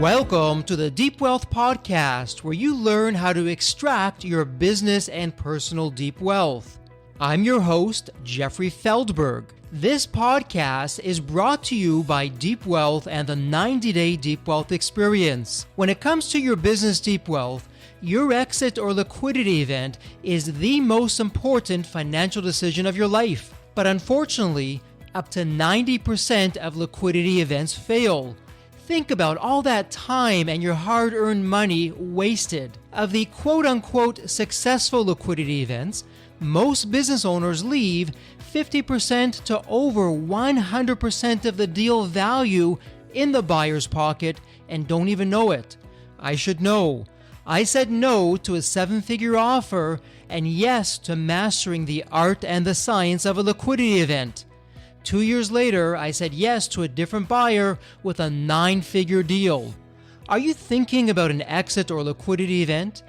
Welcome to the Deep Wealth Podcast, where you learn how to extract your business and personal deep wealth. I'm your host, Jeffrey Feldberg. This podcast is brought to you by Deep Wealth and the 90-Day Deep Wealth Experience. When it comes to your business deep wealth, your exit or liquidity event is the most important financial decision of your life. But unfortunately, up to 90% of liquidity events fail. Think about all that time and your hard-earned money wasted. Of the quote-unquote successful liquidity events, most business owners leave 50% to over 100% of the deal value in the buyer's pocket and don't even know it. I should know. I said no to a seven-figure offer and yes to mastering the art and the science of a liquidity event. 2 years later, I said yes to a different buyer with a 9-figure deal. Are you thinking about an exit or liquidity event?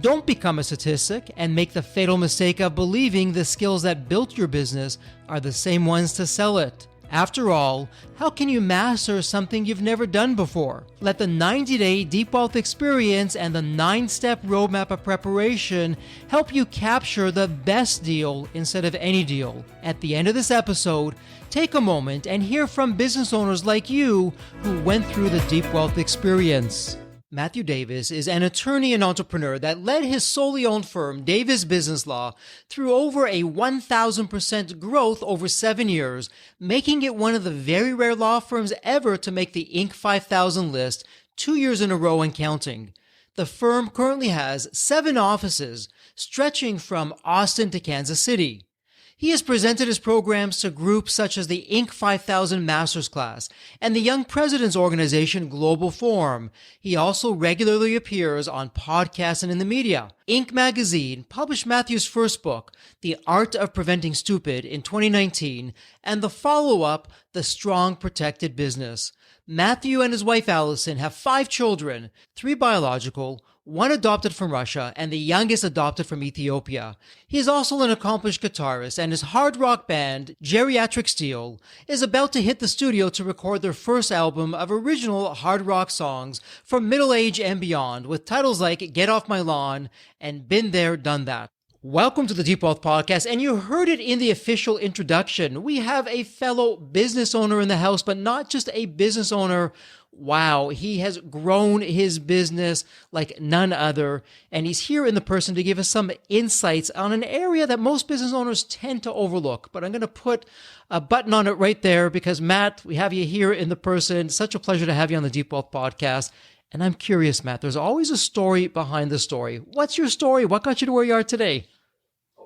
Don't become a statistic and make the fatal mistake of believing the skills that built your business are the same ones to sell it. After all, how can you master something you've never done before? Let the 90-Day Deep Wealth Experience and the 9-step roadmap of preparation help you capture the best deal instead of any deal. At the end of this episode, take a moment and hear from business owners like you who went through the Deep Wealth Experience. Matthew Davis is an attorney and entrepreneur that led his solely owned firm, Davis Business Law, through over a 1,000% growth over 7 years, making it one of the very rare law firms ever to make the Inc. 5000 list 2 years in a row and counting. The firm currently has 7 offices, stretching from Austin to Kansas City. He has presented his programs to groups such as the Inc. 5000 Masters Class and the Young Presidents Organization Global Forum. He also regularly appears on podcasts and in the media. Inc. magazine published Matthew's first book, The Art of Preventing Stupid, in 2019, and the follow-up, The Strong Protected Business. Matthew and his wife Allison have 5 children, 3 biological, 1 adopted from Russia, and the youngest adopted from Ethiopia. He is also an accomplished guitarist, and his hard rock band, Geriatric Steel, is about to hit the studio to record their first album of original hard rock songs for middle age and beyond, with titles like Get Off My Lawn and Been There, Done That. Welcome to the Deep Wealth Podcast, and you heard it in the official introduction. We have a fellow business owner in the house, but not just a business owner. Wow, he has grown his business like none other, and he's here in the person to give us some insights on an area that most business owners tend to overlook. But I'm going to put a button on it right there because, Matt, we have you here in the person. Such a pleasure to have you on the Deep Wealth Podcast. And I'm curious, Matt, there's always a story behind the story. What's your story? What got you to where you are today?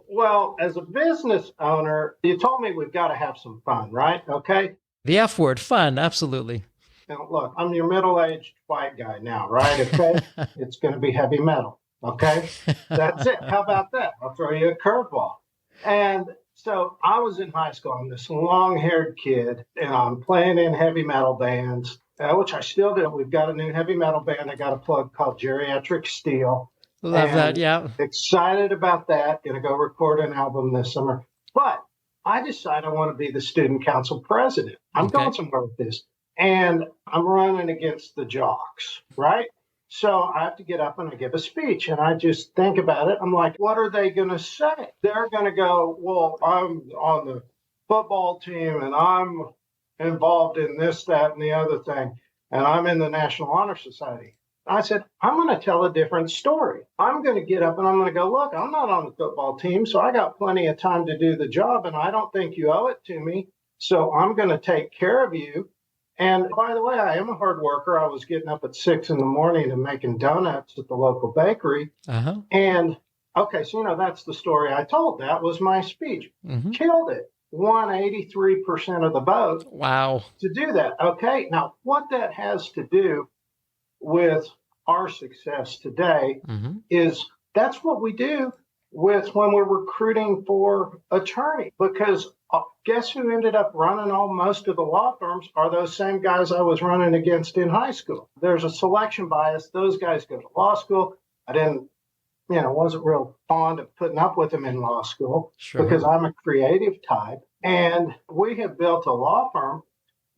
Well, as a business owner, you told me we've got to have some fun, right? Okay. The F word, fun, absolutely. Now, look, I'm your middle-aged white guy now, right? Okay. It's going to be heavy metal. Okay. That's it. How about that? I'll throw you a curveball. And so I was in high school. I'm this long-haired kid, and I'm playing in heavy metal bands, which I still do. We've got a new heavy metal band I got to plug called Geriatric Steel. Love that, yeah. Excited about that. Going to go record an album this summer. But I decided I want to be the student council president. I'm going somewhere with this. And I'm running against the jocks, right? So I have to get up and I give a speech. And I just think about it. I'm like, what are they going to say? They're going to go, well, I'm on the football team and I'm involved in this, that, and the other thing. And I'm in the National Honor Society. I said, I'm going to tell a different story. I'm going to get up and I'm going to go, look, I'm not on the football team, so I got plenty of time to do the job, and I don't think you owe it to me. So I'm going to take care of you. And by the way, I am a hard worker. I was getting up at 6 a.m. and making donuts at the local bakery. And okay, so, that's the story I told. That was my speech. Killed it. Won 83% of the vote. Wow. To do that. Okay. Now, what that has to do with our success today is that's what we do with when we're recruiting for attorney, because guess who ended up running most of the law firms are those same guys I was running against in high school. There's a selection bias. Those guys go to law school. I wasn't real fond of putting up with them in law school because I'm a creative type. And we have built a law firm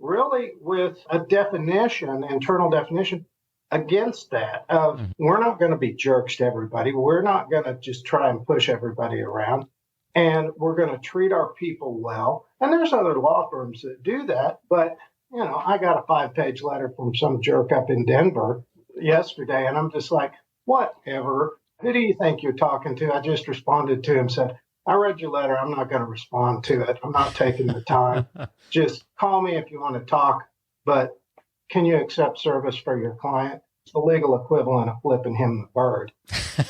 really with a definition, internal definition, against that of we're not going to be jerks to everybody. We're not going to just try and push everybody around. And we're going to treat our people well. And there's other law firms that do that. But, I got a 5-page letter from some jerk up in Denver yesterday. And I'm just like, whatever. Who do you think you're talking to? I just responded to him, said, I read your letter. I'm not going to respond to it. I'm not taking the time. Just call me if you want to talk. But can you accept service for your client? It's the legal equivalent of flipping him the bird.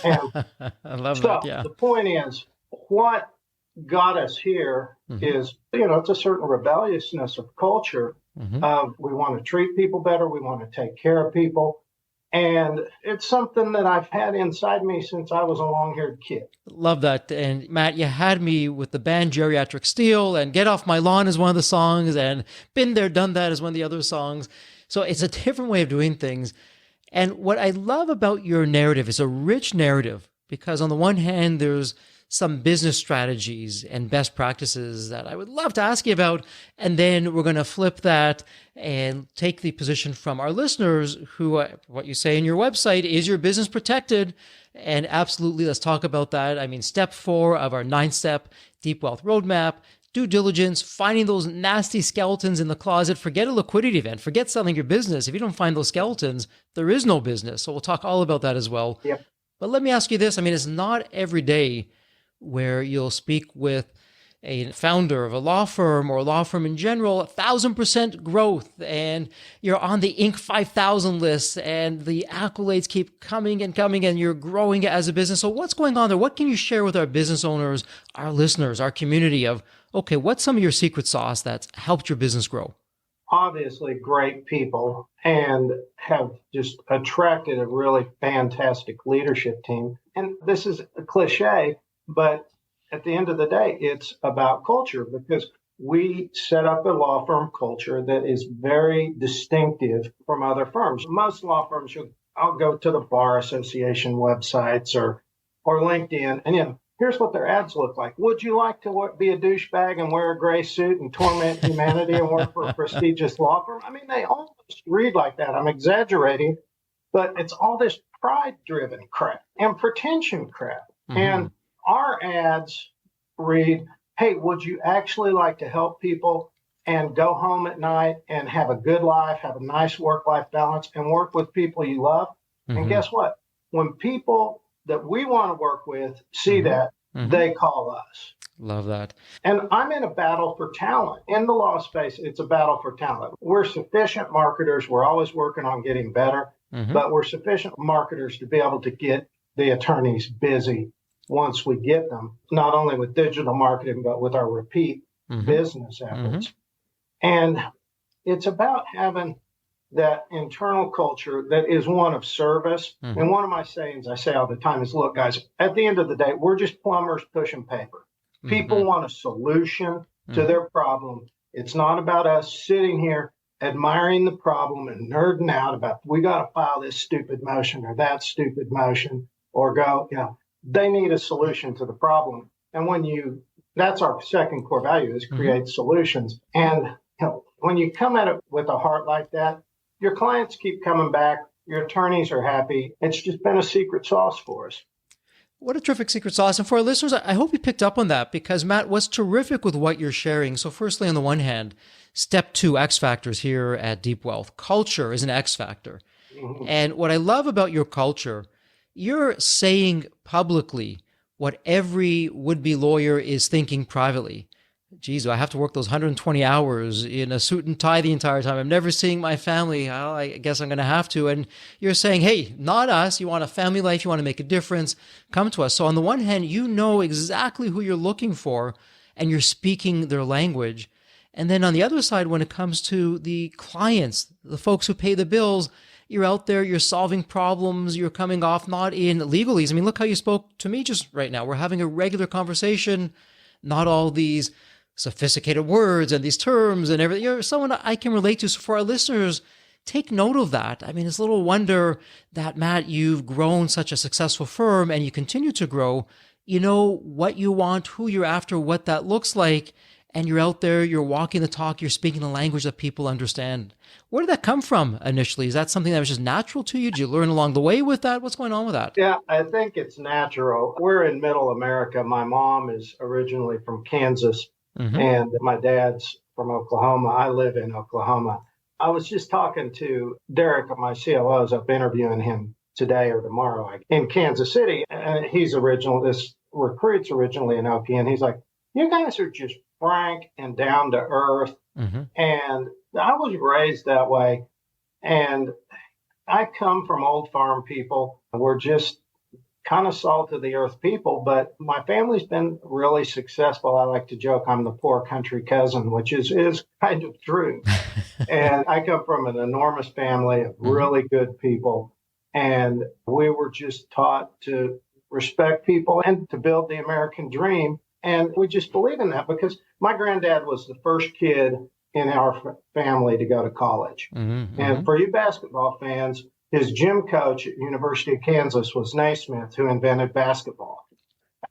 And I love that. Yeah. The point is, what got us here is, it's a certain rebelliousness of culture of we want to treat people better. We want to take care of people. And it's something that I've had inside me since I was a long-haired kid. Love that. And Matt, you had me with the band Geriatric Steel, and Get Off My Lawn is one of the songs, and Been There, Done That is one of the other songs. So it's a different way of doing things. And what I love about your narrative is a rich narrative, because on the one hand, there's some business strategies and best practices that I would love to ask you about. And then we're going to flip that and take the position from our listeners who, what you say in your website, is your business protected? And absolutely, let's talk about that. I mean, step 4 of our 9-step Deep Wealth Roadmap, due diligence, finding those nasty skeletons in the closet. Forget a liquidity event. Forget selling your business. If you don't find those skeletons, there is no business. So we'll talk all about that as well. Yep. But let me ask you this. I mean, it's not every day where you'll speak with a founder of a law firm or a law firm in general, 1,000% growth, and you're on the Inc. 5,000 list, and the accolades keep coming and coming, and you're growing as a business. So what's going on there? What can you share with our business owners, our listeners, our community of, okay, what's some of your secret sauce that's helped your business grow? Obviously, great people, and have just attracted a really fantastic leadership team. And this is a cliche, but at the end of the day, it's about culture, because we set up a law firm culture that is very distinctive from other firms. Most law firms, I'll go to the Bar Association websites or LinkedIn, and here's what their ads look like. Would you like to be a douchebag and wear a gray suit and torment humanity and work for a prestigious law firm? I mean, they almost read like that. I'm exaggerating, but it's all this pride-driven crap and pretension crap. And our ads read, hey, would you actually like to help people and go home at night and have a good life, have a nice work-life balance, and work with people you love? And guess what? When people that we want to work with see that, they call us. Love that. And I'm in a battle for talent. In the law space, it's a battle for talent. We're sufficient marketers. We're always working on getting better, but we're sufficient marketers to be able to get the attorneys busy once we get them, not only with digital marketing, but with our repeat business efforts. And it's about having that internal culture that is one of service. And one of my sayings I say all the time is, look, guys, at the end of the day, we're just plumbers pushing paper. People want a solution to their problem. It's not about us sitting here admiring the problem and nerding out about, we got to file this stupid motion or that stupid motion, or go, they need a solution to the problem. And that's our second core value, is create solutions. And when you come at it with a heart like that, your clients keep coming back. Your attorneys are happy. It's just been a secret sauce for us. What a terrific secret sauce. And for our listeners, I hope you picked up on that, because Matt, what's terrific with what you're sharing. So firstly, on the one hand, step 2 X factors here at Deep Wealth. Culture is an X factor. And what I love about your culture, you're saying publicly what every would-be lawyer is thinking privately. Geez, do I have to work those 120 hours in a suit and tie the entire time? I'm never seeing my family. Well, I guess I'm going to have to. And you're saying, hey, not us. You want a family life. You want to make a difference. Come to us. So on the one hand, you know exactly who you're looking for, and you're speaking their language. And then on the other side, when it comes to the clients, the folks who pay the bills, you're out there, you're solving problems, you're coming off not in legalese. I mean, look how you spoke to me just right now. We're having a regular conversation, not all these sophisticated words and these terms and everything. You're someone I can relate to. So for our listeners, take note of that. I mean, it's little wonder that, Matt, you've grown such a successful firm and you continue to grow. You know what you want, who you're after, what that looks like. and you're out there, you're walking the talk, you're speaking the language that people understand. Where did that come from initially? Is that something that was just natural to you? Did you learn along the way with that? What's going on with that? Yeah, I think it's natural. We're in middle America. My mom is originally from Kansas, and my dad's from Oklahoma. I live in Oklahoma. I was just talking to Derek, my COO, is up interviewing him today or tomorrow in Kansas City. And this recruit's originally in Okie, and he's like, you guys are just frank and down to earth. And I was raised that way. And I come from old farm people. We're just kind of salt of the earth people, but my family's been really successful. I like to joke I'm the poor country cousin, which is kind of true. And I come from an enormous family of really good people. And we were just taught to respect people and to build the American dream. And we just believe in that because my granddad was the first kid in our family to go to college. And for you basketball fans, his gym coach at University of Kansas was Naismith, who invented basketball.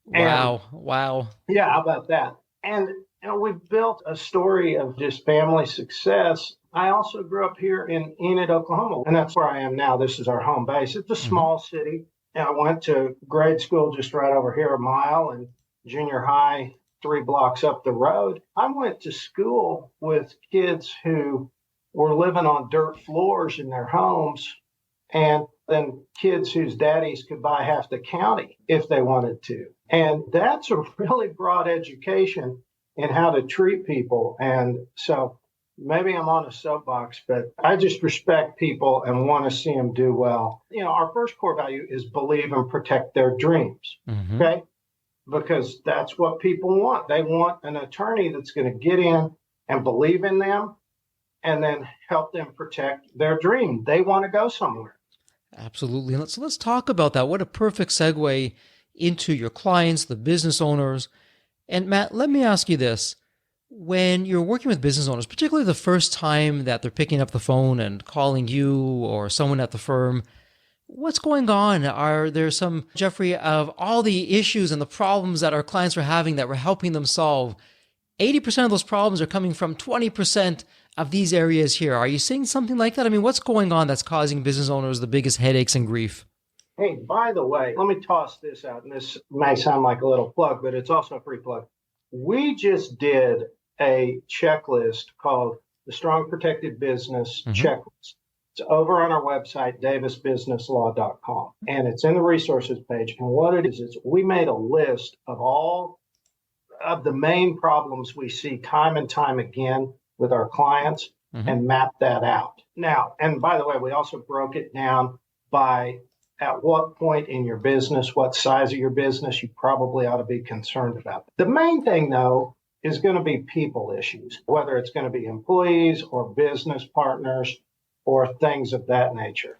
Wow. Yeah, how about that? And we've built a story of just family success. I also grew up here in Enid, Oklahoma, and that's where I am now. This is our home base. It's a small city. And I went to grade school just right over here a mile and junior high 3 blocks up the road. I went to school with kids who were living on dirt floors in their homes, and then kids whose daddies could buy half the county if they wanted to. And that's a really broad education in how to treat people. And so maybe I'm on a soapbox, but I just respect people and want to see them do well. Our first core value is believe and protect their dreams. Okay? Because that's what people want. They want an attorney that's going to get in and believe in them and then help them protect their dream. They want to go somewhere. Absolutely. Let's talk about that. What a perfect segue into your clients, the business owners. And Matt, let me ask you this. When you're working with business owners, particularly the first time that they're picking up the phone and calling you or someone at the firm, what's going on? Are there some, Jeffrey, of all the issues and the problems that our clients are having that we're helping them solve, 80% of those problems are coming from 20% of these areas here. Are you seeing something like that? I mean, what's going on that's causing business owners the biggest headaches and grief? Hey, by the way, let me toss this out, and this may sound like a little plug, but it's also a free plug. We just did a checklist called the Strong Protected Business Checklist. It's over on our website, davisbusinesslaw.com, and it's in the resources page. And what it is we made a list of all of the main problems we see time and time again with our clients and map that out. Now, and by the way, we also broke it down by at what point in your business, what size of your business you probably ought to be concerned about. The main thing, though, is going to be people issues, whether it's going to be employees or business partners or things of that nature.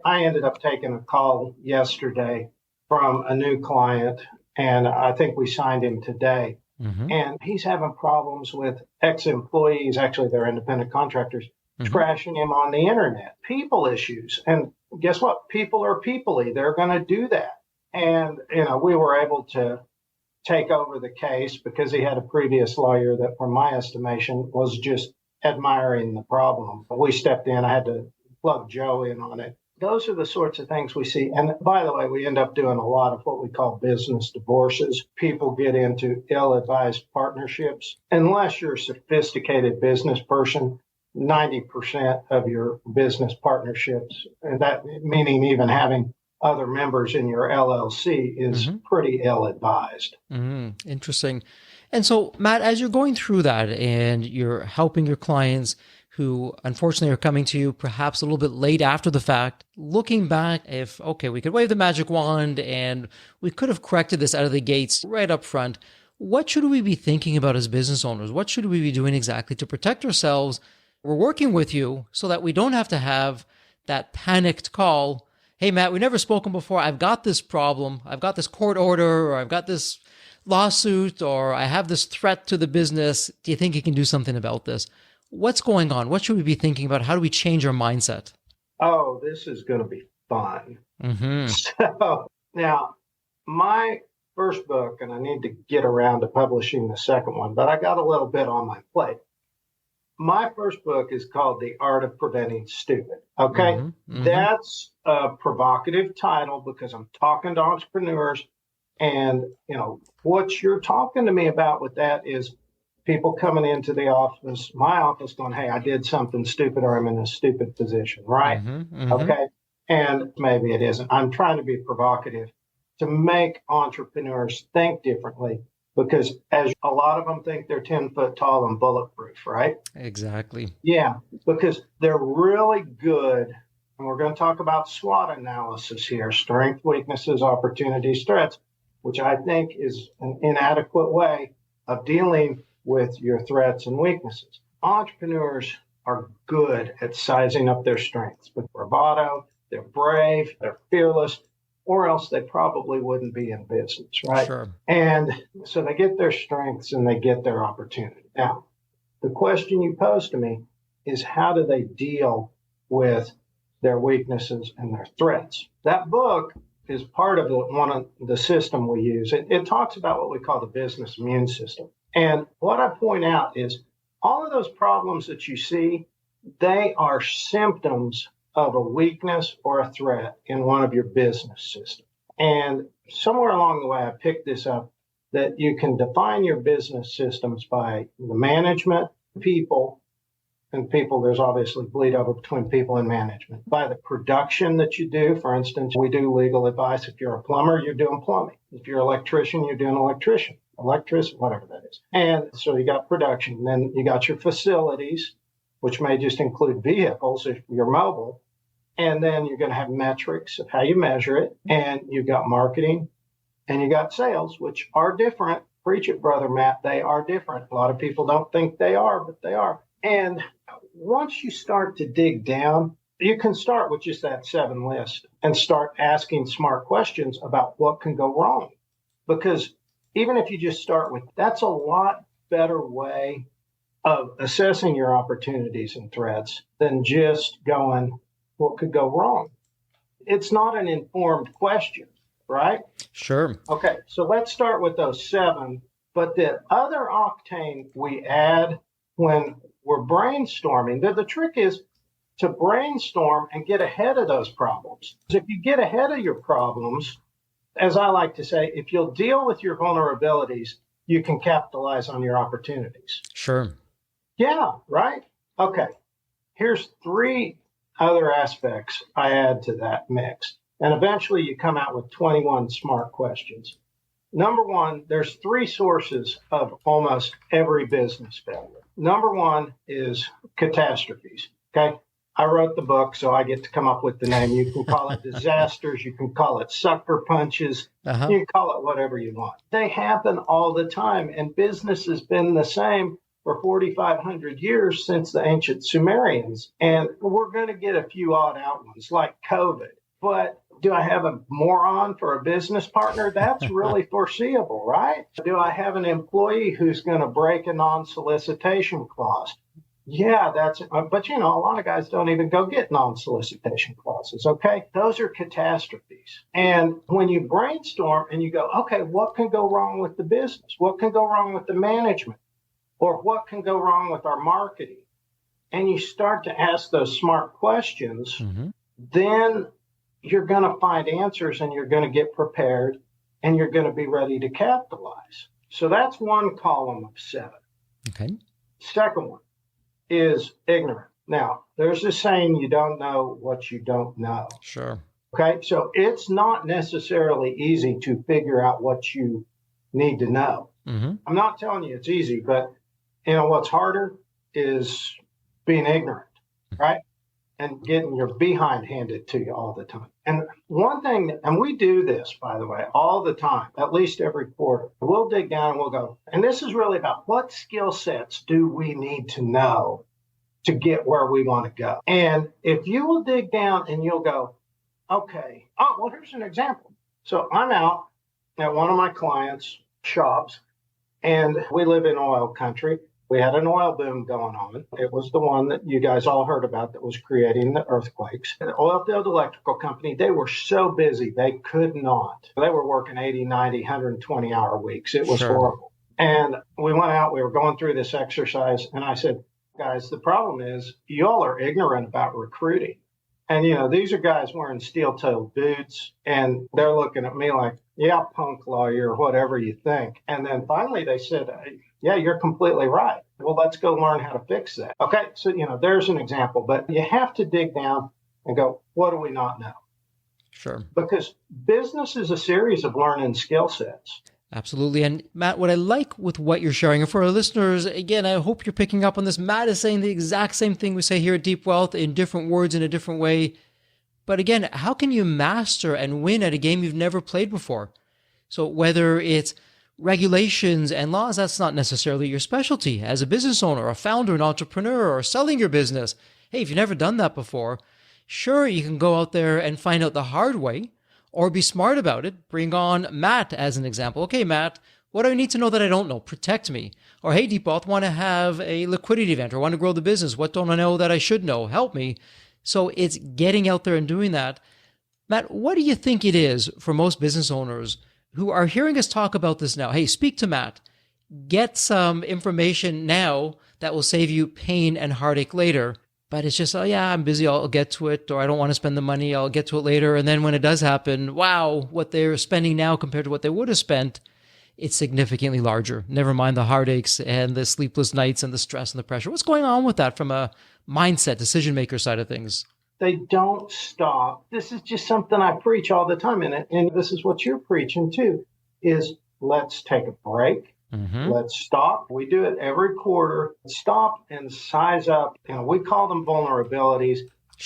I ended up taking a call yesterday from a new client, and I think we signed him today. And he's having problems with ex-employees, actually they're independent contractors, trashing him on the internet. People issues. And guess what? People are people-y. They're going to do that. And, we were able to take over the case because he had a previous lawyer that, from my estimation, was just admiring the problem. We stepped in. I had to plug Joe in on it. Those are the sorts of things we see. And by the way, we end up doing a lot of what we call business divorces. People get into ill-advised partnerships. Unless you're a sophisticated business person, 90% of your business partnerships, and that meaning even having other members in your LLC, is pretty ill-advised. Interesting. And so, Matt, as you're going through that and you're helping your clients who unfortunately are coming to you perhaps a little bit late after the fact, looking back, if, okay, we could wave the magic wand and we could have corrected this out of the gates right up front, what should we be thinking about as business owners? What should we be doing exactly to protect ourselves? We're working with you so that we don't have to have that panicked call. Hey, Matt, we've never spoken before. I've got this problem. I've got this court order, or I've got this lawsuit, or I have this threat to the business. Do you think you can do something about this? What's going on? What should we be thinking about? How do we change our mindset? Oh, this is going to be fun. So now, my first book, and I need to get around to publishing the second one, but I got a little bit on my plate. My first book is called The Art of Preventing Stupid. Okay. That's a provocative title because I'm talking to entrepreneurs. And, what you're talking to me about with that is people coming into the office, my office going, hey, I did something stupid or I'm in a stupid position, right? Okay. And maybe it isn't. I'm trying to be provocative to make entrepreneurs think differently. Because as a lot of them think they're 10 foot tall and bulletproof, right? Exactly. Yeah, because they're really good. And we're going to talk about SWOT analysis here, strengths, weaknesses, opportunities, threats, which I think is an inadequate way of dealing with your threats and weaknesses. Entrepreneurs are good at sizing up their strengths with bravado. They're brave, they're fearless, or else they probably wouldn't be in business, right? Sure. And so they get their strengths and they get their opportunity. Now, the question you pose to me is how do they deal with their weaknesses and their threats? That book is part of one of the system we use. It talks about what we call the business immune system. And what I point out is all of those problems that you see, they are symptoms of a weakness or a threat in one of your business systems. And somewhere along the way, I picked this up that you can define your business systems by the management, people, and people, there's obviously bleed over between people and management. By the production that you do, for instance, we do legal advice. If you're a plumber, you're doing plumbing. If you're an electrician, you're doing electrician, whatever that is. And so you got production. Then you got your facilities, which may just include vehicles if you're mobile. And then you're going to have metrics of how you measure it. And you've got marketing and you got sales, which are different. Preach it, brother Matt. They are different. A lot of people don't think they are, but they are. And once you start to dig down, you can start with just that 7 list and start asking smart questions about what can go wrong. Because even if you just start with, that's a lot better way of assessing your opportunities and threats than just going, what could go wrong? It's not an informed question, right? Sure. Okay, so let's start with those 7. But the other octane we add when we're brainstorming, the trick is to brainstorm and get ahead of those problems. If you get ahead of your problems, as I like to say, if you'll deal with your vulnerabilities, you can capitalize on your opportunities. Sure. Yeah, right? Okay, here's 3 other aspects I add to that mix. And eventually you come out with 21 smart questions. Number 1, there's 3 sources of almost every business failure. Number 1 is catastrophes. Okay. I wrote the book, so I get to come up with the name. You can call it disasters. You can call it sucker punches. You can call it whatever you want. They happen all the time. And business has been the same for 4,500 years since the ancient Sumerians. And we're going to get a few odd out ones like COVID. But do I have a moron for a business partner? That's really foreseeable, right? Do I have an employee who's going to break a non-solicitation clause? Yeah, but a lot of guys don't even go get non-solicitation clauses, okay? Those are catastrophes. And when you brainstorm and you go, okay, what can go wrong with the business? What can go wrong with the management? Or what can go wrong with our marketing? And you start to ask those smart questions, then you're going to find answers and you're going to get prepared and you're going to be ready to capitalize. So that's one column of 7. Okay. Second one is ignorant. Now, there's a saying, you don't know what you don't know. Sure. Okay. So it's not necessarily easy to figure out what you need to know. I'm not telling you it's easy, but what's harder is being ignorant, right? And getting your behind handed to you all the time. And one thing, and we do this, by the way, all the time, at least every quarter, we'll dig down and we'll go, and this is really about what skill sets do we need to know to get where we want to go. And if you will dig down and you'll go, okay, here's an example. So I'm out at one of my clients' shops, and we live in oil country. We had an oil boom going on. It was the one that you guys all heard about that was creating the earthquakes. The oil field electrical company, they were so busy, they could not. They were working 80, 90, 120-hour weeks. It was horrible. And we went out, we were going through this exercise, and I said, guys, the problem is you all are ignorant about recruiting. And, these are guys wearing steel-toed boots, and they're looking at me like, yeah, punk lawyer, whatever you think. And then finally they said, yeah, you're completely right. Well, let's go learn how to fix that. Okay, so, there's an example. But you have to dig down and go, what do we not know? Sure. Because business is a series of learning skill sets. Absolutely. And Matt, what I like with what you're sharing, and for our listeners, again, I hope you're picking up on this. Matt is saying the exact same thing we say here at Deep Wealth in different words, in a different way. But again, how can you master and win at a game you've never played before? So whether it's regulations and laws, that's not necessarily your specialty as a business owner, a founder, an entrepreneur, or selling your business. Hey, if you've never done that before, sure, you can go out there and find out the hard way, or be smart about it. Bring on Matt as an example. Okay, Matt, what do I need to know that I don't know? Protect me. Or, hey, Deep Wealth, want to have a liquidity event or want to grow the business. What don't I know that I should know? Help me. So it's getting out there and doing that. Matt, what do you think it is for most business owners who are hearing us talk about this now? Hey, speak to Matt. Get some information now that will save you pain and heartache later. But it's just, oh yeah, I'm busy, I'll get to it, or I don't want to spend the money, I'll get to it later. And then when it does happen, wow, what they're spending now compared to what they would have spent, it's significantly larger. Never mind the heartaches and the sleepless nights and the stress and the pressure. What's going on with that from a mindset, decision maker side of things? They don't stop. This is just something I preach all the time. And this is what you're preaching too, is let's take a break. Mm-hmm. Let's stop. We do it every quarter. Stop and size up. We call them vulnerabilities,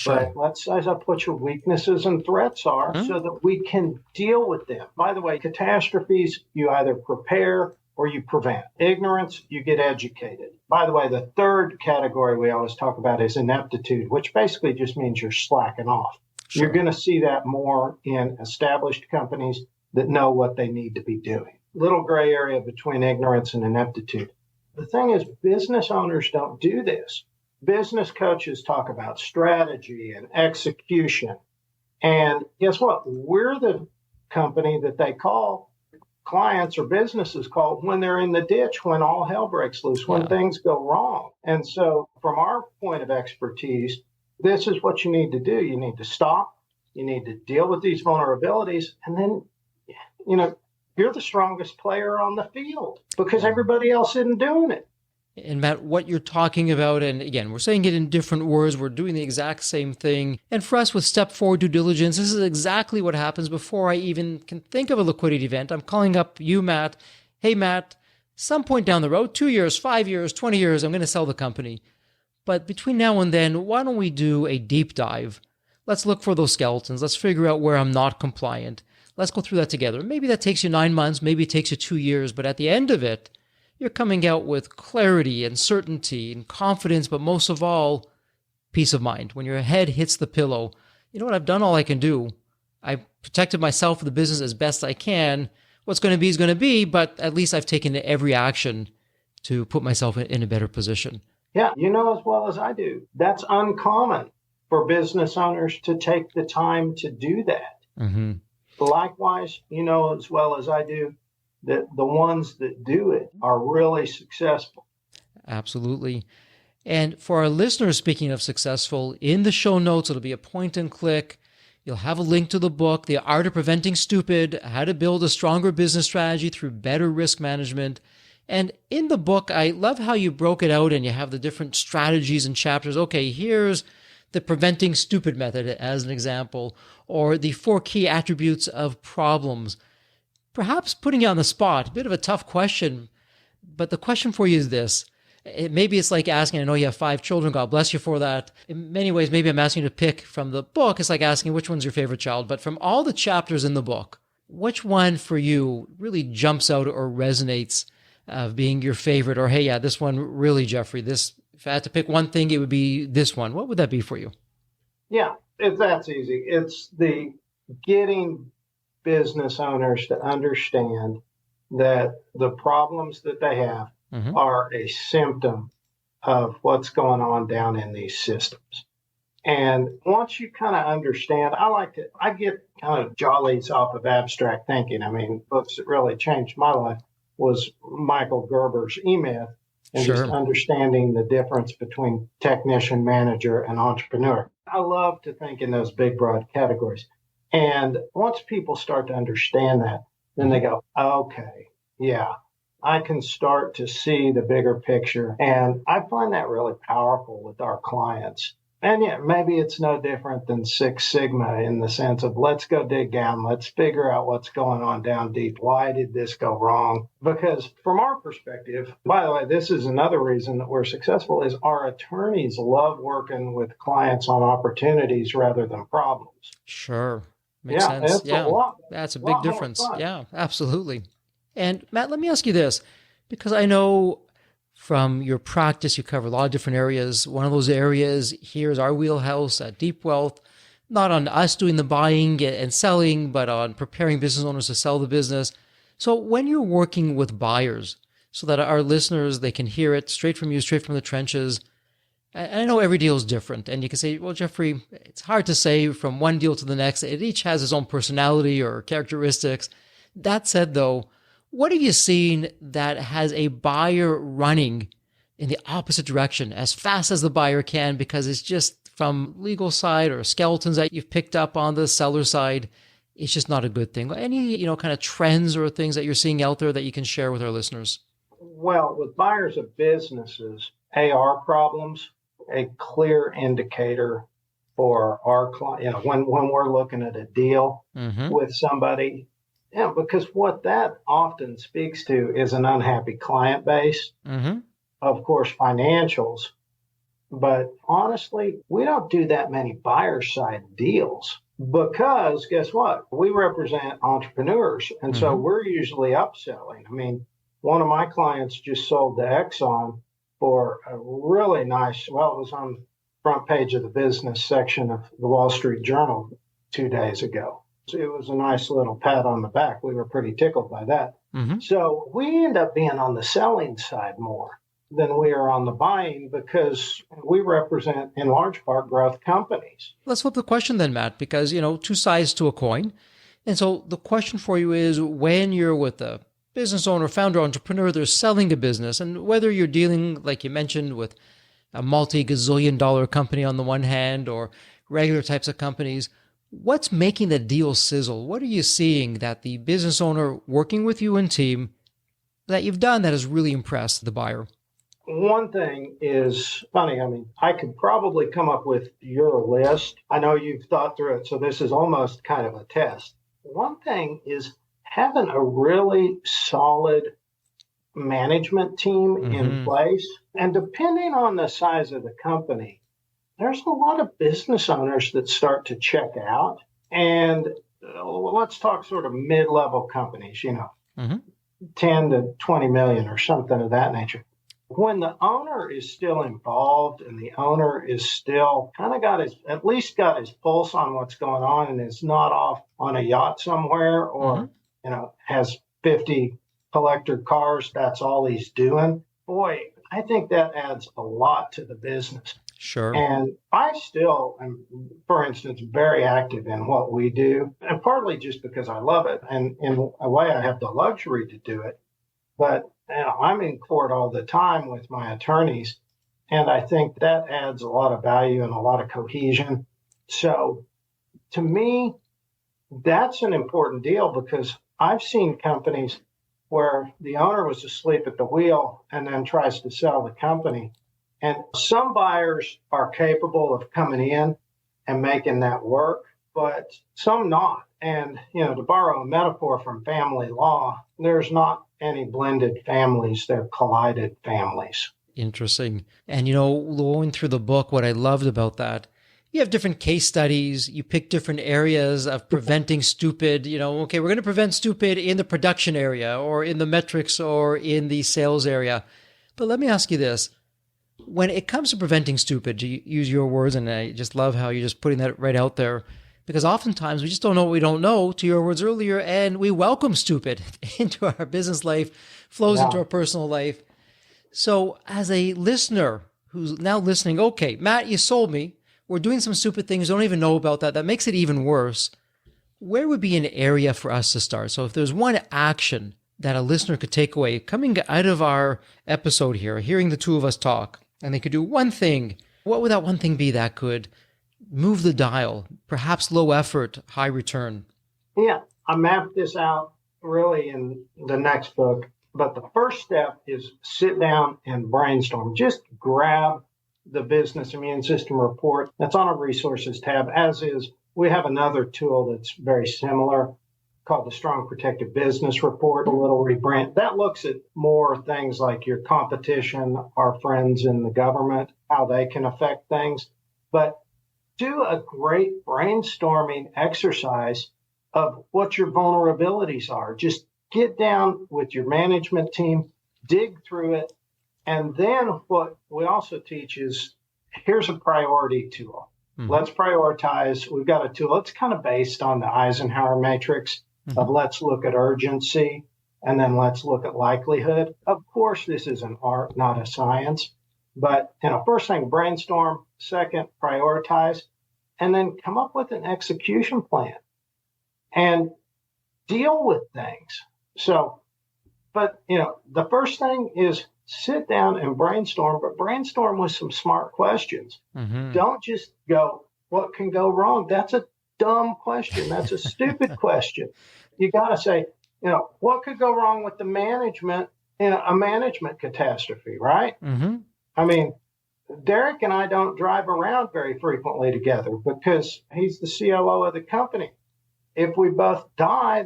but let's size up what your weaknesses and threats are so that we can deal with them. By the way, catastrophes, you either prepare or you prevent. Ignorance, you get educated. By the way, the third category we always talk about is ineptitude, which basically just means you're slacking off. Sure. You're going to see that more in established companies that know what they need to be doing. Little gray area between ignorance and ineptitude. The thing is, business owners don't do this. Business coaches talk about strategy and execution. And guess what? We're the company that they call, clients or businesses call, when they're in the ditch, when all hell breaks loose, when things go wrong. And so from our point of expertise, this is what you need to do. You need to stop. You need to deal with these vulnerabilities. And then, you're the strongest player on the field because everybody else isn't doing it. And Matt, what you're talking about, and again, we're saying it in different words, we're doing the exact same thing. And for us with step 4 due diligence, this is exactly what happens before I even can think of a liquidity event. I'm calling up you, Matt. Hey, Matt, some point down the road, 2 years, 5 years, 20 years, I'm going to sell the company. But between now and then, why don't we do a deep dive? Let's look for those skeletons. Let's figure out where I'm not compliant. Let's go through that together. Maybe that takes you 9 months, maybe it takes you 2 years, but at the end of it, you're coming out with clarity and certainty and confidence, but most of all, peace of mind. When your head hits the pillow, you know what, I've done all I can do. I've protected myself and the business as best I can. What's going to be is going to be, but at least I've taken every action to put myself in a better position. Yeah, you know as well as I do. That's uncommon for business owners to take the time to do that. Mm-hmm. Likewise, you know as well as I do that the ones that do it are really successful. Absolutely. And for our listeners, speaking of successful, in the show notes, it'll be a point and click. You'll have a link to the book, The Art of Preventing Stupid, How to Build a Stronger Business Strategy Through Better Risk Management. And in the book, I love how you broke it out and you have the different strategies and chapters. Okay, here's the preventing stupid method as an example, or the 4 key attributes of problems. Perhaps putting you on the spot, a bit of a tough question, but the question for you is this. Maybe it's like asking, I know you have 5 children, God bless you for that. In many ways, maybe I'm asking you to pick from the book. It's like asking which one's your favorite child, but from all the chapters in the book, which one for you really jumps out or resonates of being your favorite? Or, hey, yeah, this one really, Jeffrey, this, if I had to pick one thing, it would be this one. What would that be for you? Yeah, that's easy. It's the getting business owners to understand that the problems that they have are a symptom of what's going on down in these systems. And once you kind of understand, I get kind of jollies off of abstract thinking. I mean, books that really changed my life was Michael Gerber's E-Myth, and just understanding the difference between technician, manager, and entrepreneur. I love to think in those big, broad categories. And once people start to understand that, then they go, okay, yeah, I can start to see the bigger picture. And I find that really powerful with our clients. And yeah, maybe it's no different than Six Sigma in the sense of let's go dig down. Let's figure out what's going on down deep. Why did this go wrong? Because from our perspective, by the way, this is another reason that we're successful is our attorneys love working with clients on opportunities rather than problems. Sure. Makes sense. That's a big difference. Yeah, absolutely. And Matt, let me ask you this, because I know from your practice, you cover a lot of different areas. One of those areas here is our wheelhouse at Deep Wealth, not on us doing the buying and selling, but on preparing business owners to sell the business. So when you're working with buyers, so that our listeners, they can hear it straight from you, straight from the trenches. I know every deal is different. And you can say, well, Jeffrey, it's hard to say from one deal to the next. It each has its own personality or characteristics. That said, though, what have you seen that has a buyer running in the opposite direction as fast as the buyer can because it's just from legal side or skeletons that you've picked up on the seller side? It's just not a good thing. Any, kind of trends or things that you're seeing out there that you can share with our listeners? Well, with buyers of businesses, AR problems, a clear indicator for our client, when we're looking at a deal with somebody. Yeah, because what that often speaks to is an unhappy client base, of course, financials. But honestly, we don't do that many buyer side deals because guess what? We represent entrepreneurs. And so we're usually upselling. I mean, one of my clients just sold to Exxon for a really nice, it was on the front page of the business section of the Wall Street Journal 2 days ago. It was a nice little pat on the back. We were pretty tickled by that. So we end up being on the selling side more than we are on the buying because we represent, in large part, growth companies. Let's flip the question then, Matt, because, two sides to a coin. And so the question for you is when you're with a business owner, founder, entrepreneur, they're selling a business, and whether you're dealing, like you mentioned, with a multi-gazillion-dollar company on the one hand or regular types of companies, what's making the deal sizzle? What are you seeing that the business owner working with you and team that you've done that has really impressed the buyer? One thing is funny. I mean, I could probably come up with your list. I know you've thought through it, so this is almost kind of a test. One thing is having a really solid management team in place. And depending on the size of the company, there's a lot of business owners that start to check out. And let's talk sort of mid-level companies, 10 to 20 million or something of that nature. When the owner is still involved and the owner is still kind of at least got his pulse on what's going on and is not off on a yacht somewhere or, has 50 collector cars, that's all he's doing. Boy, I think that adds a lot to the business. Sure. And I still am, for instance, very active in what we do, and partly just because I love it. And in a way, I have the luxury to do it. But I'm in court all the time with my attorneys, and I think that adds a lot of value and a lot of cohesion. So to me, that's an important deal because I've seen companies where the owner was asleep at the wheel and then tries to sell the company. And some buyers are capable of coming in and making that work, but some not. And, to borrow a metaphor from family law, there's not any blended families, they're collided families. Interesting. And, going through the book, what I loved about that, you have different case studies, you pick different areas of preventing stupid, okay, we're going to prevent stupid in the production area or in the metrics or in the sales area. But let me ask you this. When it comes to preventing stupid, to use your words, and I just love how you're just putting that right out there, because oftentimes we just don't know what we don't know, to your words earlier, and we welcome stupid into our business life, flows into our personal life. So as a listener who's now listening, okay, Matt, you sold me. We're doing some stupid things. Don't even know about that. That makes it even worse. Where would be an area for us to start? So if there's one action that a listener could take away coming out of our episode here, hearing the two of us talk, and they could do one thing, what would that one thing be that could move the dial? Perhaps low effort, high return. Yeah, I mapped this out really in the next book. But the first step is sit down and brainstorm. Just grab the Business Immune System report that's on our resources tab, as is. We have another tool that's very similar called the Strong Protective Business Report, a little rebrand. That looks at more things like your competition, our friends in the government, how they can affect things. But do a great brainstorming exercise of what your vulnerabilities are. Just get down with your management team, dig through it. And then what we also teach is here's a priority tool. Let's prioritize. We've got a tool. It's kind of based on the Eisenhower matrix of let's look at urgency and then let's look at likelihood. Of course, this is an art, not a science. But first thing, brainstorm. Second, prioritize. And then come up with an execution plan and deal with things. So, but the first thing is sit down and brainstorm, but brainstorm with some smart questions. Don't just go, what can go wrong? That's a dumb question. That's a stupid question. You got to say, what could go wrong with the management in a management catastrophe, right? I mean, Derek and I don't drive around very frequently together because he's the COO of the company. If we both die,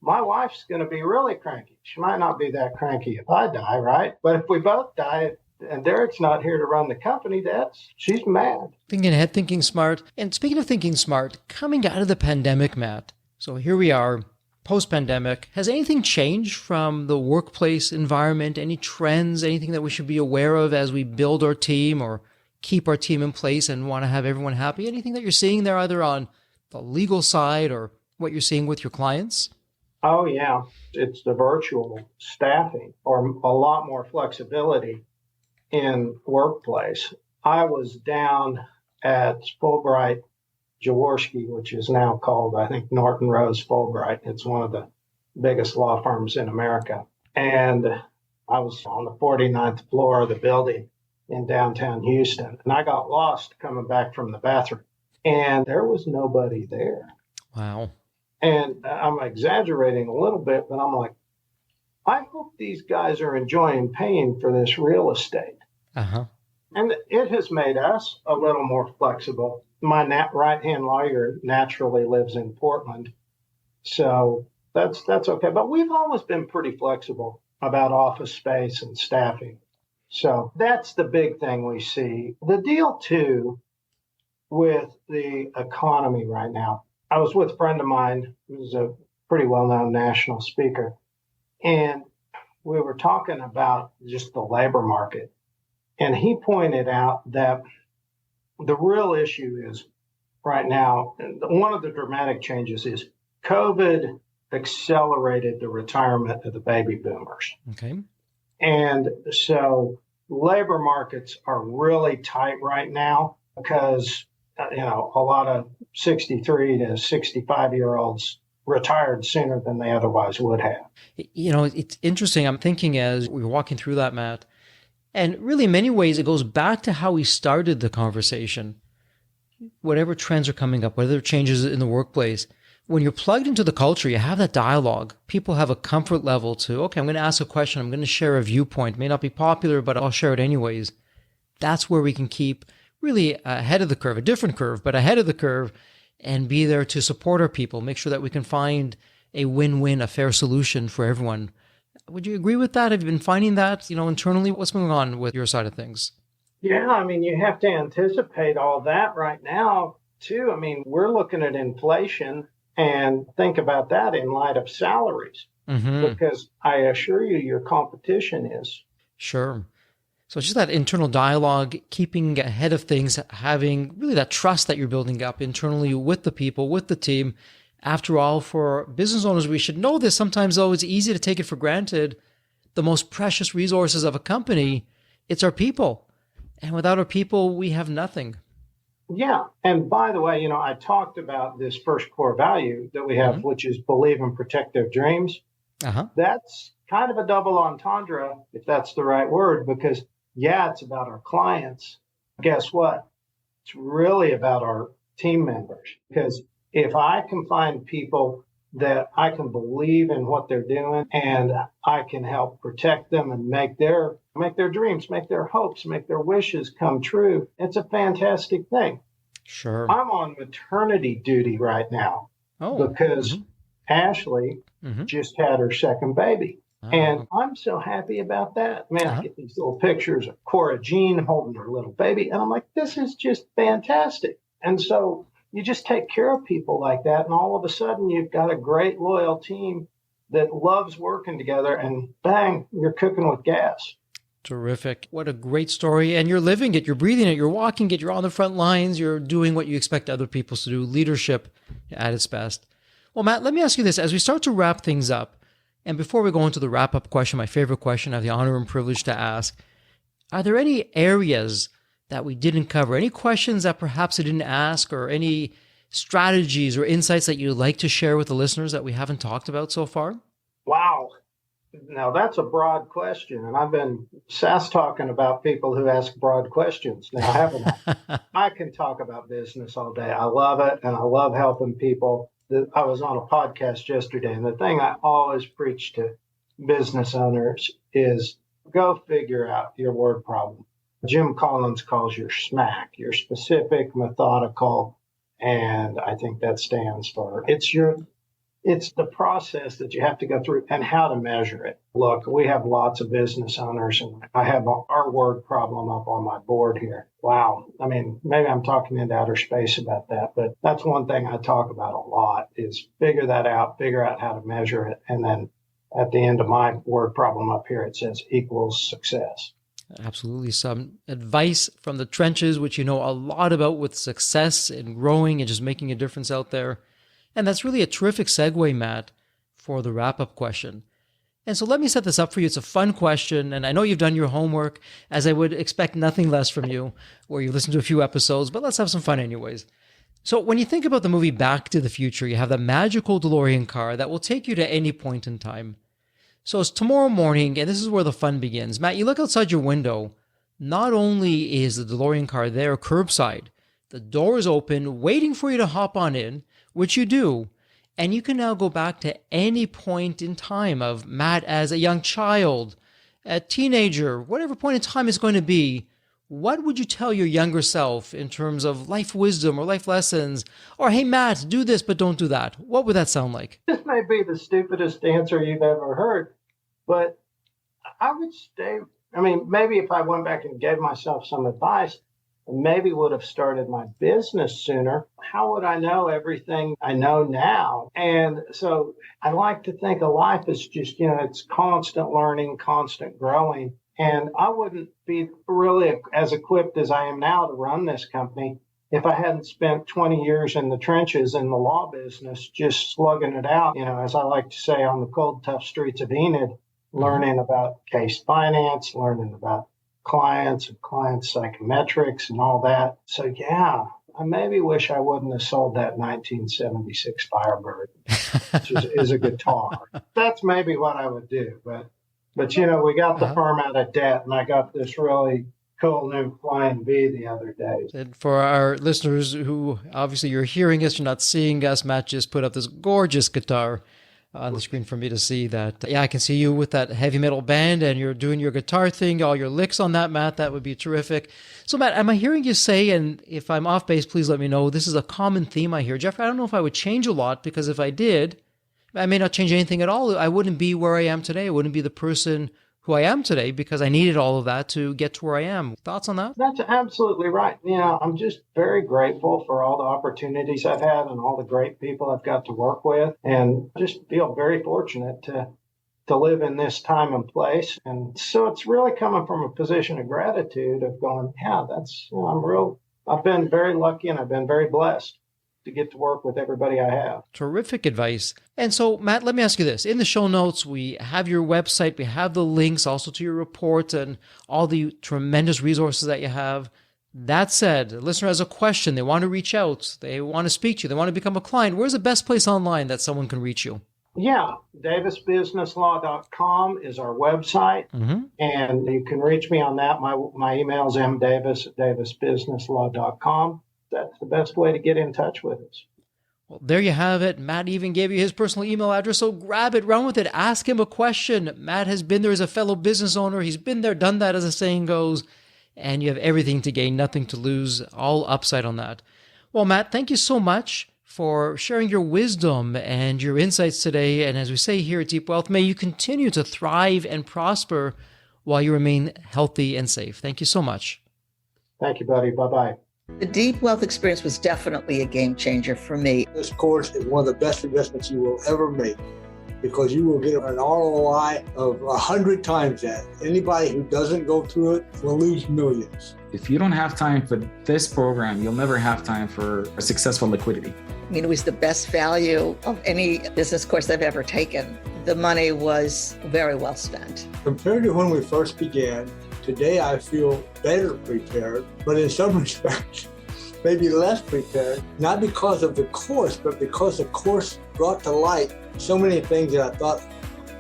my wife's going to be really cranky. She might not be that cranky if I die, right? But if we both die and Derek's not here to run the company, she's mad. Thinking ahead, thinking smart. And speaking of thinking smart, coming out of the pandemic, Matt, so here we are, post-pandemic. Has anything changed from the workplace environment? Any trends, anything that we should be aware of as we build our team or keep our team in place and want to have everyone happy? Anything that you're seeing there either on the legal side or what you're seeing with your clients? Oh, yeah. It's the virtual staffing or a lot more flexibility in workplace. I was down at Fulbright Jaworski, which is now called, I think, Norton Rose Fulbright. It's one of the biggest law firms in America. And I was on the 49th floor of the building in downtown Houston. And I got lost coming back from the bathroom. And there was nobody there. Wow. And I'm exaggerating a little bit, but I'm like, I hope these guys are enjoying paying for this real estate. And it has made us a little more flexible. My right-hand lawyer naturally lives in Portland, so that's okay. But we've always been pretty flexible about office space and staffing. So that's the big thing we see. The deal, too, with the economy right now. I was with a friend of mine who's a pretty well-known national speaker, and we were talking about just the labor market. And he pointed out that the real issue is right now, one of the dramatic changes is COVID accelerated the retirement of the baby boomers. Okay. And so labor markets are really tight right now because a lot of 63 to 65-year-olds retired sooner than they otherwise would have. It's interesting. I'm thinking as we were walking through that, Matt, and really in many ways, it goes back to how we started the conversation. Whatever trends are coming up, whatever changes in the workplace, when you're plugged into the culture, you have that dialogue. People have a comfort level to, okay, I'm going to ask a question. I'm going to share a viewpoint. It may not be popular, but I'll share it anyways. That's where we can keep really ahead of the curve, a different curve, but ahead of the curve, and be there to support our people, make sure that we can find a win-win, a fair solution for everyone. Would you agree with that? Have you been finding that, internally? What's going on with your side of things? Yeah, I mean, you have to anticipate all that right now, too. I mean, we're looking at inflation and think about that in light of salaries, because I assure you, your competition is. Sure. So it's just that internal dialogue, keeping ahead of things, having really that trust that you're building up internally with the people, with the team. After all, for business owners, we should know this. Sometimes, though, it's easy to take it for granted. the most precious resources of a company, it's our people. And without our people, we have nothing. Yeah. And by the way, I talked about this first core value that we have, which is believe and protect their dreams. That's kind of a double entendre, if that's the right word, because yeah, it's about our clients. Guess what? It's really about our team members. Because if I can find people that I can believe in what they're doing and I can help protect them and make their dreams, make their hopes, make their wishes come true, it's a fantastic thing. Sure. I'm on maternity duty right now because Ashley just had her second baby. And I'm so happy about that. Man, I get these little pictures of Cora Jean holding her little baby. And I'm like, this is just fantastic. And so you just take care of people like that. And all of a sudden, you've got a great, loyal team that loves working together. And bang, you're cooking with gas. Terrific. What a great story. And you're living it, you're breathing it, you're walking it, you're on the front lines, you're doing what you expect other people to do, leadership at its best. Well, Matt, let me ask you this. As we start to wrap things up, and before we go into the wrap-up question, my favorite question I have the honor and privilege to ask, are there any areas that we didn't cover, any questions that perhaps I didn't ask, or any strategies or insights that you'd like to share with the listeners that we haven't talked about so far? Wow. Now, that's a broad question, and I've been talking about people who ask broad questions now, haven't I? I can talk about business all day. I love it, and I love helping people. I was on a podcast yesterday, and the thing I always preach to business owners is go figure out your word problem. Jim Collins calls your SMAC, your specific, methodical, and I think that stands for it's the process that you have to go through and how to measure it. Look, we have lots of business owners, and I have our word problem up on my board here. Wow. I mean, maybe I'm talking into outer space about that, but that's one thing I talk about a lot is figure that out, figure out how to measure it. And then at the end of my word problem up here, it says equals success. Absolutely. Some advice from the trenches, which you know a lot about with success and growing and just making a difference out there. And that's really a terrific segue, Matt, for the wrap-up question. And so let me set this up for you. It's a fun question, and I know you've done your homework, as I would expect nothing less from you, where you listened to a few episodes, but let's have some fun anyways. So when you think about the movie Back to the Future, you have the magical DeLorean car that will take you to any point in time. So it's tomorrow morning, and this is where the fun begins. Matt, you look outside your window. Not only is the DeLorean car there curbside, the door is open, waiting for you to hop on in, which you do, and you can now go back to any point in time of Matt as a young child, a teenager, whatever point in time it's going to be. What would you tell your younger self in terms of life wisdom or life lessons? Or, hey, Matt, do this, but don't do that. What would that sound like? This may be the stupidest answer you've ever heard, but I would maybe if I went back and gave myself some advice, maybe would have started my business sooner. How would I know everything I know now? And so I like to think of life as just, it's constant learning, constant growing. And I wouldn't be really as equipped as I am now to run this company if I hadn't spent 20 years in the trenches in the law business, just slugging it out, as I like to say, on the cold, tough streets of Enid, learning about case finance, learning about clients and client psychometrics and all that. So, yeah, I maybe wish I wouldn't have sold that 1976 Firebird, which is a guitar. That's maybe what I would do. But we got the firm out of debt, and I got this really cool new Flying V the other day. And for our listeners who obviously you're hearing us, you're not seeing us, Matt just put up this gorgeous guitar on the screen for me to see that. Yeah, I can see you with that heavy metal band and you're doing your guitar thing, all your licks on that, Matt. That would be terrific. So, Matt, am I hearing you say, and if I'm off base, please let me know, this is a common theme I hear. Jeffrey, I don't know if I would change a lot, because if I did, I may not change anything at all. I wouldn't be where I am today. I wouldn't be the person who I am today because I needed all of that to get to where I am. Thoughts on that? That's absolutely right. I'm just very grateful for all the opportunities I've had and all the great people I've got to work with, and just feel very fortunate to live in this time and place. And so it's really coming from a position of gratitude of going, yeah, that's, I've been very lucky and I've been very blessed to get to work with everybody I have. Terrific advice. And so, Matt, let me ask you this. In the show notes, we have your website, we have the links also to your report and all the tremendous resources that you have. That said, the listener has a question. They want to reach out. They want to speak to you. They want to become a client. Where's the best place online that someone can reach you? Yeah, davisbusinesslaw.com is our website, and you can reach me on that. My email is mdavis@davisbusinesslaw.com. That's the best way to get in touch with us. Well, there you have it. Matt even gave you his personal email address, so grab it, run with it, ask him a question. Matt has been there as a fellow business owner. He's been there, done that, as the saying goes, and you have everything to gain, nothing to lose, all upside on that. Well, Matt, thank you so much for sharing your wisdom and your insights today. And as we say here at Deep Wealth, may you continue to thrive and prosper while you remain healthy and safe. Thank you so much. Thank you, buddy. Bye-bye. The Deep Wealth experience was definitely a game changer for me. This course is one of the best investments you will ever make because you will get an ROI of 100 times that. Anybody who doesn't go through it will lose millions. If you don't have time for this program, you'll never have time for a successful liquidity. I mean, it was the best value of any business course I've ever taken. The money was very well spent. Compared to when we first began, today I feel better prepared, but in some respects, maybe less prepared, not because of the course, but because the course brought to light so many things that I thought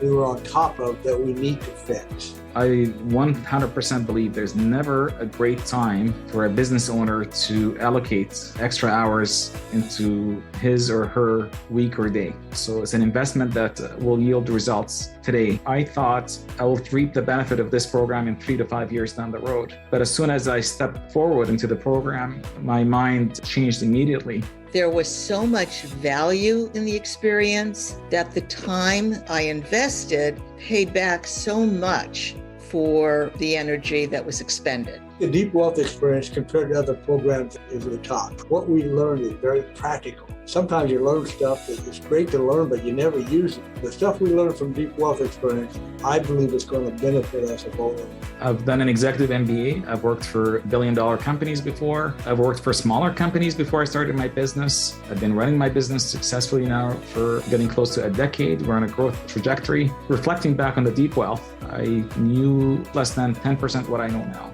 we were on top of that we need to fix. I 100% believe there's never a great time for a business owner to allocate extra hours into his or her week or day. So it's an investment that will yield results today. I thought I will reap the benefit of this program in 3 to 5 years down the road. But as soon as I stepped forward into the program, my mind changed immediately. There was so much value in the experience that the time I invested paid back so much for the energy that was expended. The Deep Wealth experience compared to other programs is the top. What we learned is very practical. Sometimes you learn stuff that is great to learn, but you never use it. The stuff we learned from Deep Wealth experience, I believe is going to benefit us both. I've done an executive MBA. I've worked for billion-dollar companies before. I've worked for smaller companies before I started my business. I've been running my business successfully now for getting close to a decade. We're on a growth trajectory. Reflecting back on the Deep Wealth, I knew less than 10% what I know now.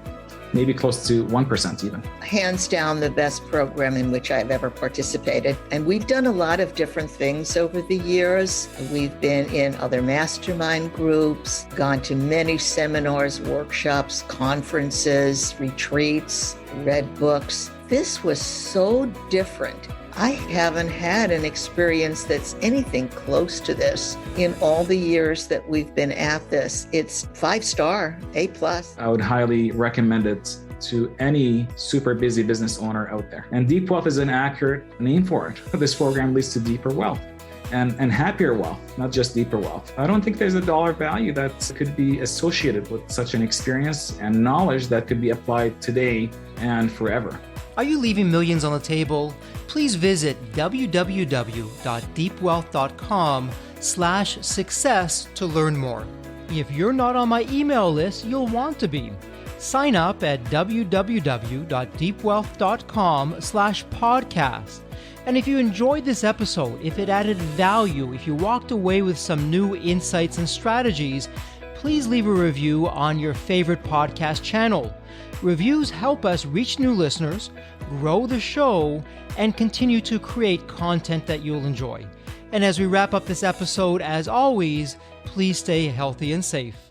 Maybe close to 1% even. Hands down the best program in which I've ever participated. And we've done a lot of different things over the years. We've been in other mastermind groups, gone to many seminars, workshops, conferences, retreats, read books. This was so different. I haven't had an experience that's anything close to this in all the years that we've been at this. It's 5-star, A+. I would highly recommend it to any super busy business owner out there. And Deep Wealth is an accurate name for it. This program leads to deeper wealth and happier wealth, not just deeper wealth. I don't think there's a dollar value that could be associated with such an experience and knowledge that could be applied today and forever. Are you leaving millions on the table? Please visit www.deepwealth.com/success to learn more. If you're not on my email list, you'll want to be. Sign up at www.deepwealth.com/podcast. And if you enjoyed this episode, if it added value, if you walked away with some new insights and strategies, please leave a review on your favorite podcast channel. Reviews help us reach new listeners, grow the show, and continue to create content that you'll enjoy. And as we wrap up this episode, as always, please stay healthy and safe.